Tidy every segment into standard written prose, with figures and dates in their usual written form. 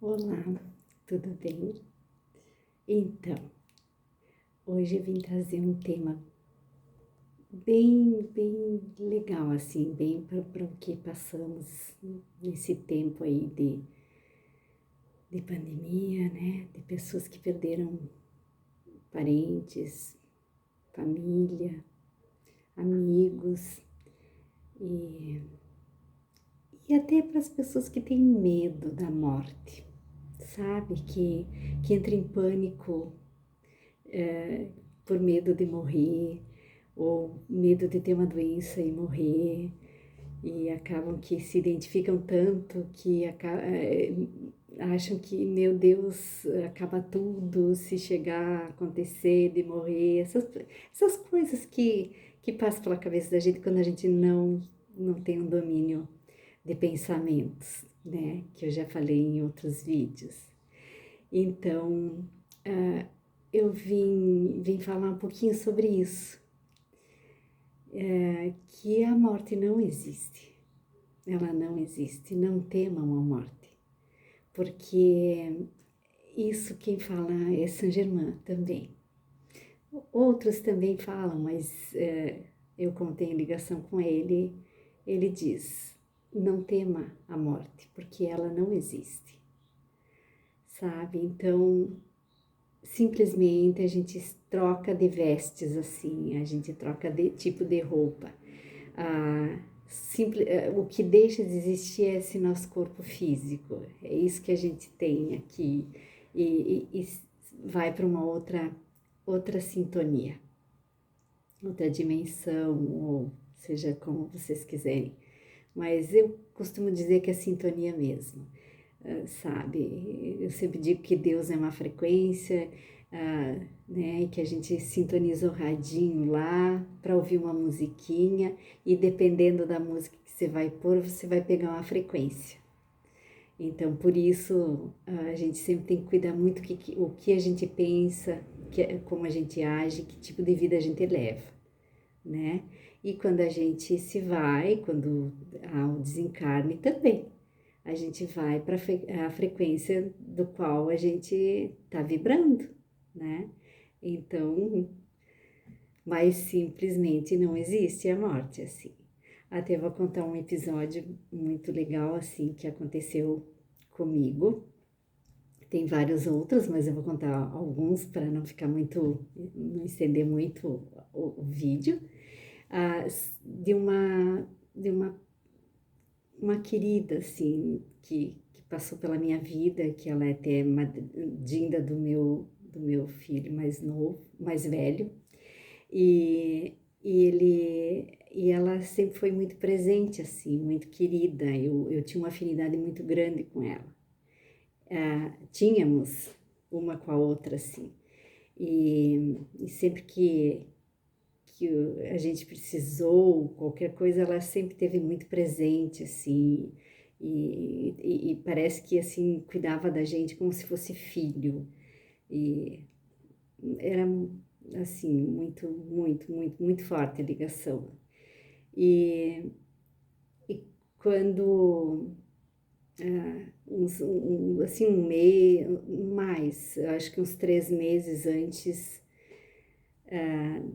Olá, tudo bem? Então, hoje eu vim trazer um tema bem legal, assim, bem para o que passamos nesse tempo aí de pandemia, né? De pessoas que perderam parentes, família, amigos e, e até para as pessoas que têm medo da morte, sabe? Que entram em pânico por medo de morrer, ou medo de ter uma doença e morrer, e acabam que se identificam tanto que acham que, meu Deus, acaba tudo se chegar a acontecer de morrer, essas coisas que passam pela cabeça da gente quando a gente não tem um domínio de pensamentos, né? Que eu já falei em outros vídeos. Então, eu vim falar um pouquinho sobre isso, que a morte não existe. Ela não existe, não temam a morte, porque isso quem fala é Saint Germain também. Outros também falam, mas eu como tenho ligação com ele, ele diz, não tema a morte, porque ela não existe, sabe? Então, simplesmente a gente troca de vestes assim, a gente troca de tipo de roupa. O que deixa de existir é esse nosso corpo físico, é isso que a gente tem aqui e vai para uma outra sintonia, outra dimensão, ou seja como vocês quiserem. Mas eu costumo dizer que é sintonia mesmo. Sabe? Eu sempre digo que Deus é uma frequência, né? E que a gente sintoniza o radinho lá para ouvir uma musiquinha e dependendo da música que você vai pôr, você vai pegar uma frequência. Então, por isso, a gente sempre tem que cuidar muito o que a gente pensa, como a gente age, que tipo de vida a gente leva, né? E quando a gente se vai, quando há o desencarne também, a gente vai para a frequência do qual a gente está vibrando, né? Então, mas simplesmente não existe a morte, assim. Até vou contar um episódio muito legal, assim, que aconteceu comigo. Tem vários outros, mas eu vou contar alguns para não ficar muito, não estender muito o vídeo. Ah, de uma querida, assim, que passou pela minha vida, que ela é até madrinha do meu filho mais novo, mais velho, e ela sempre foi muito presente, assim, muito querida, eu tinha uma afinidade muito grande com ela. Tínhamos uma com a outra, assim, e sempre que a gente precisou, qualquer coisa, ela sempre teve muito presente, assim, e parece que, assim, cuidava da gente como se fosse filho, e era, assim, muito forte a ligação. E, e quando, assim, um mês, mais, acho que uns 3 meses antes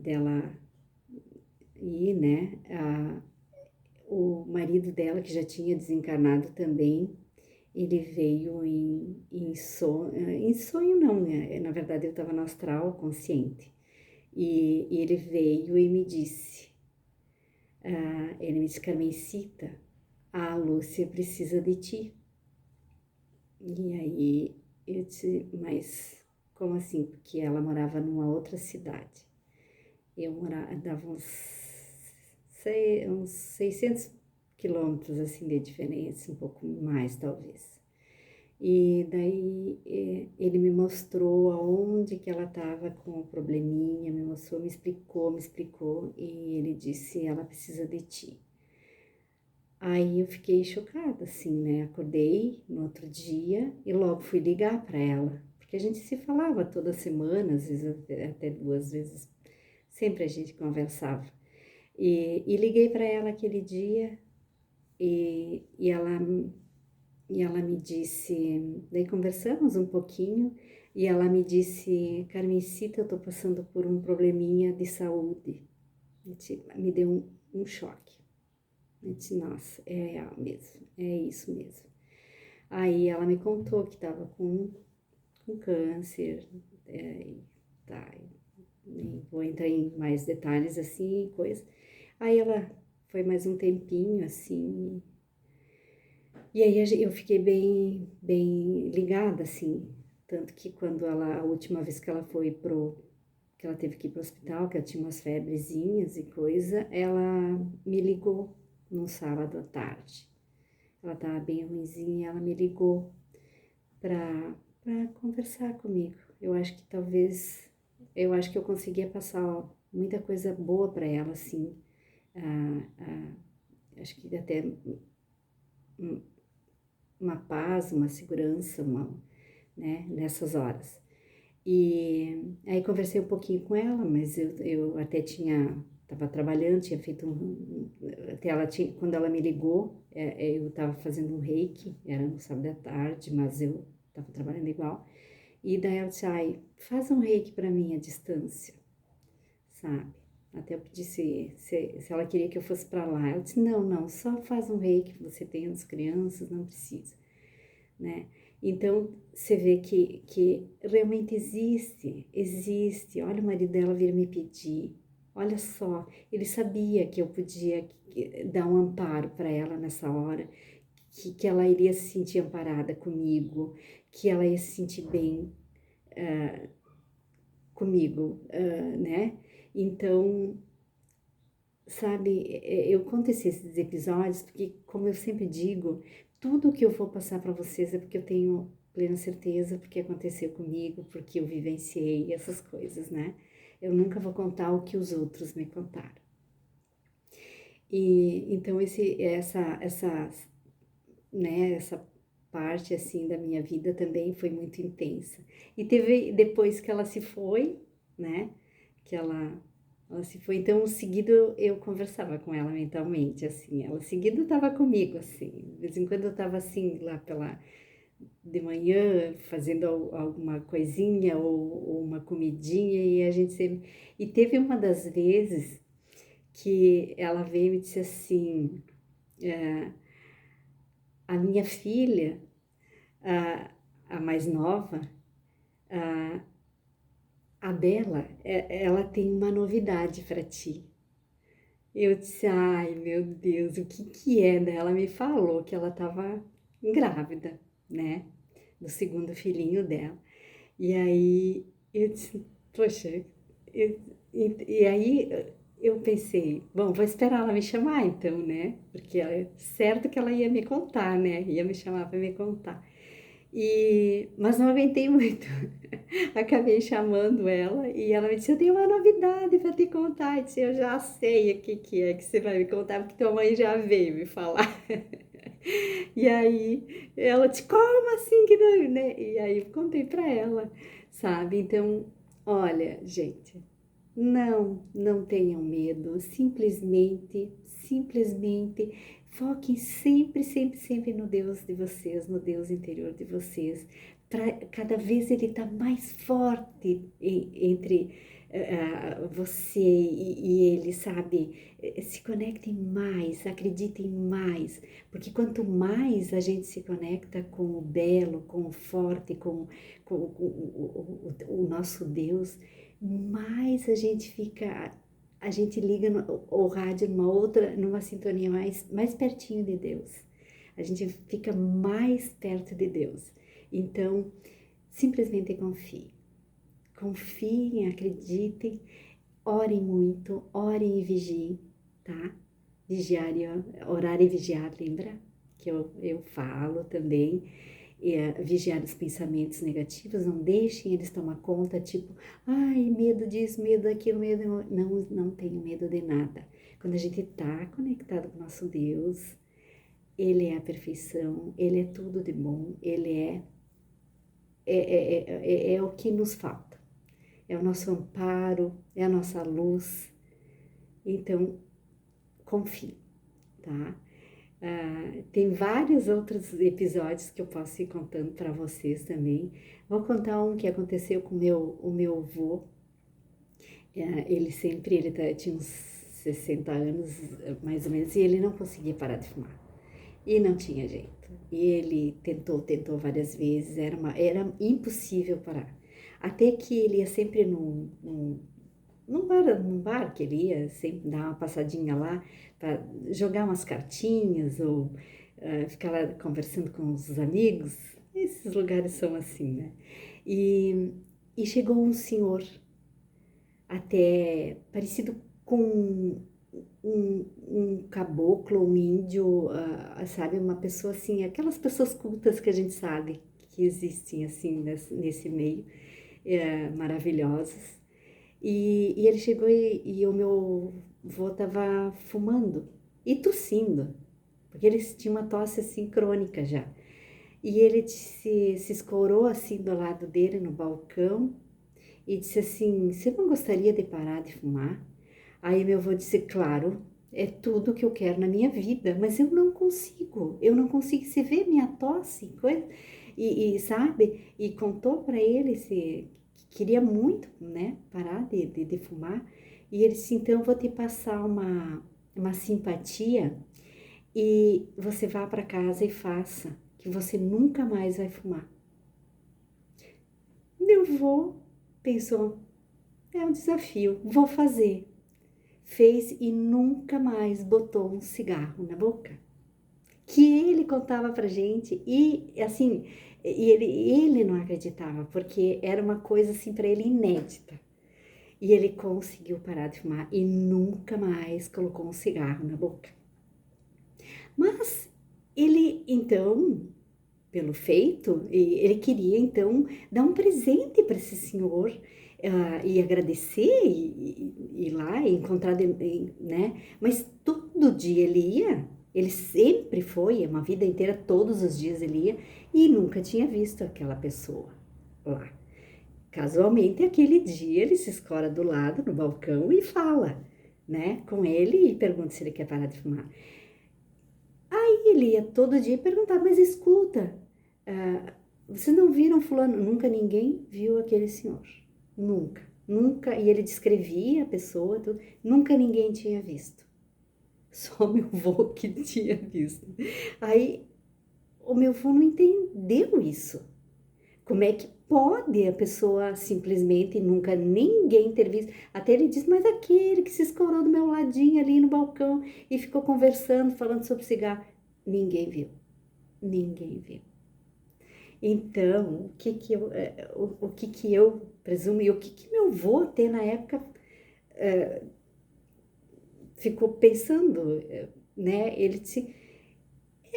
dela ir, né, o marido dela, que já tinha desencarnado também, ele veio em sonho não, né? Na verdade eu estava no astral consciente, e ele veio e me disse, ele me disse, Carmencita, a Lúcia precisa de ti. E aí eu disse, mas como assim? Porque ela morava numa outra cidade. Eu morava, dava uns 600 quilômetros assim de diferença, um pouco mais talvez. E daí ele me mostrou aonde que ela estava com o probleminha, me mostrou, me explicou e ele disse, ela precisa de ti. Aí eu fiquei chocada, assim, né? Acordei no outro dia e logo fui ligar para ela, porque a gente se falava toda semana, às vezes até 2 vezes, sempre a gente conversava. E liguei para ela aquele dia e ela E ela me disse, daí conversamos um pouquinho, e ela me disse, Carmencita, eu tô passando por um probleminha de saúde. Me deu um choque. Eu disse, nossa, é real mesmo, é isso mesmo. Aí ela me contou que estava com câncer, tá, nem vou entrar em mais detalhes assim, coisa. Aí ela foi mais um tempinho assim, e aí eu fiquei bem ligada assim, tanto que a última vez que ela que ela teve que ir pro hospital, que ela tinha umas febrezinhas e coisa, ela me ligou num sábado à tarde. Ela estava bem ruinzinha, ela me ligou para conversar comigo. Eu acho que eu conseguia passar muita coisa boa para ela, assim. Acho que até uma paz, uma segurança, né, nessas horas. E aí conversei um pouquinho com ela, mas eu até estava trabalhando, tinha feito até quando ela me ligou, eu estava fazendo um reiki, era no sábado à tarde, mas eu estava trabalhando igual. E daí ela disse, ai, faz um reiki para mim à distância, sabe? Até eu pedi se ela queria que eu fosse para lá. Ela disse, não, só faz um reiki, você tem as crianças, não precisa, né? Então, você vê que realmente existe. Olha, o marido dela vir me pedir. Olha só, ele sabia que eu podia dar um amparo para ela nessa hora, que ela iria se sentir amparada comigo, que ela ia se sentir bem comigo, né? Então, sabe, eu conto esses episódios porque, como eu sempre digo, tudo que eu vou passar para vocês é porque eu tenho plena certeza, porque aconteceu comigo, porque eu vivenciei essas coisas, né? Eu nunca vou contar o que os outros me contaram. E então essa parte assim da minha vida também foi muito intensa. E teve depois que ela se foi, né? Que ela se foi, então seguido eu conversava com ela mentalmente, assim, ela seguido estava comigo, assim, de vez em quando eu estava assim, lá de manhã, fazendo alguma coisinha ou uma comidinha, e a gente sempre, e teve uma das vezes que ela veio e disse assim, a minha filha, a mais nova, a Bela, ela tem uma novidade para ti. Eu disse, ai meu Deus, o que que é? Daí ela me falou que ela estava grávida, né? Do segundo filhinho dela. E aí eu disse, poxa, e aí eu pensei, bom, vou esperar ela me chamar então, né? Porque é certo que ela ia me contar, né? Ia me chamar para me contar. Mas não aguentei muito. Acabei chamando ela e ela me disse, eu tenho uma novidade para te contar. Eu disse, eu já sei o que que é que você vai me contar, porque tua mãe já veio me falar. E aí ela disse, como assim que não, né? E aí eu contei para ela, sabe? Então, olha, gente, não tenham medo, simplesmente foquem sempre no Deus de vocês, no Deus interior de vocês. Cada vez ele está mais forte entre você e ele, sabe? Se conectem mais, acreditem mais, porque quanto mais a gente se conecta com o belo, com o forte, com o nosso Deus, mais a gente liga o rádio numa sintonia mais pertinho de Deus. A gente fica mais perto de Deus. Então, simplesmente confie. Confiem, acreditem, orem muito, orem e vigiem, tá? Orar e vigiar, lembra? Que eu falo também. Vigiar os pensamentos negativos, não deixem eles tomar conta, tipo, ai, medo disso, medo daquilo, não tenho medo de nada. Quando a gente tá conectado com o nosso Deus, Ele é a perfeição, Ele é tudo de bom, Ele é o que nos falta, é o nosso amparo, é a nossa luz, então, confie, tá? Tem vários outros episódios que eu posso ir contando para vocês também. Vou contar um que aconteceu com o meu avô. Tinha uns 60 anos, mais ou menos, e ele não conseguia parar de fumar. E não tinha jeito. E ele tentou várias vezes, era impossível parar. Até que ele ia sempre num bar que ele ia sempre dar uma passadinha lá para jogar umas cartinhas ou ficar lá conversando com os amigos. Esses lugares são assim, né? E, e chegou um senhor até parecido com um caboclo, um índio, sabe? Uma pessoa assim, aquelas pessoas cultas que a gente sabe que existem assim nesse meio, maravilhosos. E ele chegou e o meu avô estava fumando e tossindo, porque ele tinha uma tosse assim crônica já. E ele se escorou assim do lado dele no balcão e disse assim: "Você não gostaria de parar de fumar?" Aí meu avô disse: "Claro, é tudo que eu quero na minha vida, mas eu não consigo, se vê minha tosse, coisa." Sabe, e contou para ele se queria muito, né, parar de fumar. E ele disse: "Então eu vou te passar uma simpatia e você vá para casa e faça, que você nunca mais vai fumar." Meu avô pensou: é um desafio, vou fazer. Fez e nunca mais botou um cigarro na boca. Que ele contava pra gente e assim, ele não acreditava, porque era uma coisa assim para ele inédita. E ele conseguiu parar de fumar e nunca mais colocou um cigarro na boca. Mas ele então, pelo feito, ele queria então dar um presente para esse senhor, e agradecer e ir lá e encontrar, né? Mas todo dia ele sempre foi, uma vida inteira, todos os dias ele ia e nunca tinha visto aquela pessoa lá. Casualmente, aquele dia ele se escora do lado no balcão e fala, né, com ele e pergunta se ele quer parar de fumar. Aí ele ia todo dia perguntar: "Mas escuta, vocês não viram fulano?" Nunca ninguém viu aquele senhor. Nunca, nunca. E ele descrevia a pessoa, tudo. Nunca ninguém tinha visto. Só meu avô que tinha visto. Aí o meu avô não entendeu isso. Como é que pode a pessoa simplesmente nunca ninguém ter visto? Até ele disse: "Mas aquele que se escorou do meu ladinho ali no balcão e ficou conversando, falando sobre cigarro." Ninguém viu. Ninguém viu. Então, o que que eu presumo e o que meu avô até na época ficou pensando, né? Ele disse: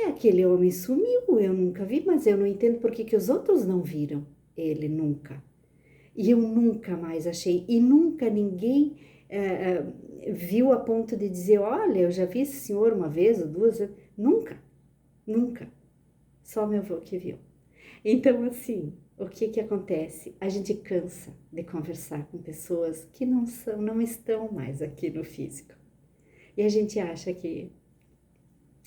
aquele homem sumiu, eu nunca vi, mas eu não entendo por que que os outros não viram ele nunca." E eu nunca mais achei, e nunca ninguém viu a ponto de dizer: "Olha, eu já vi esse senhor uma vez ou duas." Nunca, nunca. Só meu avô que viu. Então, assim, o que que acontece? A gente cansa de conversar com pessoas que não estão mais aqui no físico. E a gente acha que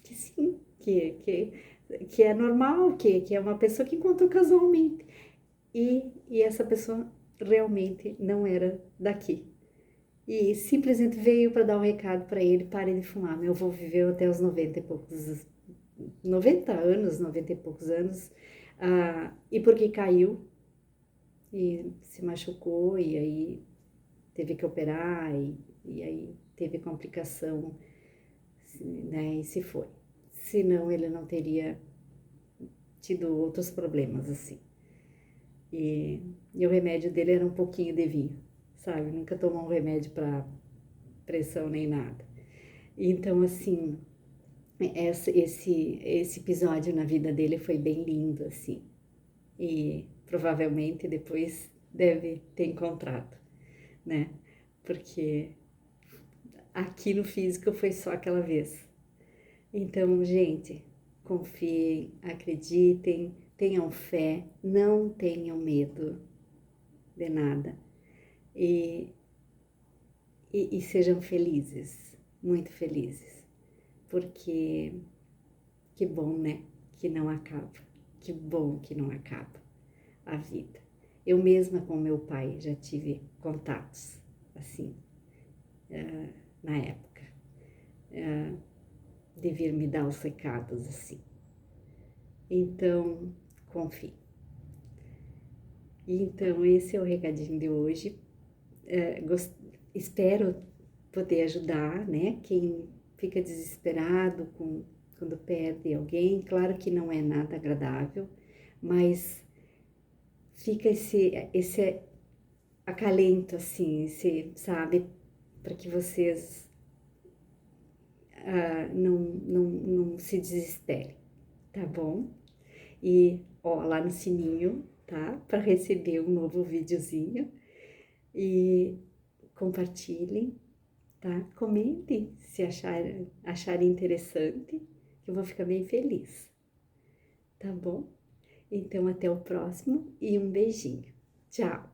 sim, que é normal, que é uma pessoa que encontrou casualmente. E essa pessoa realmente não era daqui. E simplesmente veio para dar um recado para ele: pare de fumar. Meu avô viveu até os 90 e poucos, 90 anos, 90 e poucos anos, e porque caiu e se machucou e aí teve que operar e aí teve complicação, né, e se foi. Senão ele não teria tido outros problemas assim. E o remédio dele era um pouquinho de vinho, sabe? Nunca tomou um remédio para pressão nem nada. Então, assim, esse episódio na vida dele foi bem lindo, assim. E provavelmente depois deve ter encontrado, né? Porque aqui no físico foi só aquela vez. Então, gente, confiem, acreditem, tenham fé, não tenham medo de nada. E, e sejam felizes, muito felizes, porque Que bom, né? Que não acaba. Que bom que não acaba a vida. Eu mesma com meu pai já tive contatos, assim, na época, de vir me dar os recados, assim. Então, confie. Então, esse é o recadinho de hoje. Espero poder ajudar, né? Quem fica desesperado quando perde alguém. Claro que não é nada agradável, mas fica esse acalento, assim, sabe? Para que vocês não se desesperem, tá bom? E, ó, lá no sininho, tá? Para receber um novo videozinho. E compartilhem, tá? Comentem se acharem interessante, que eu vou ficar bem feliz, tá bom? Então, até o próximo e um beijinho. Tchau!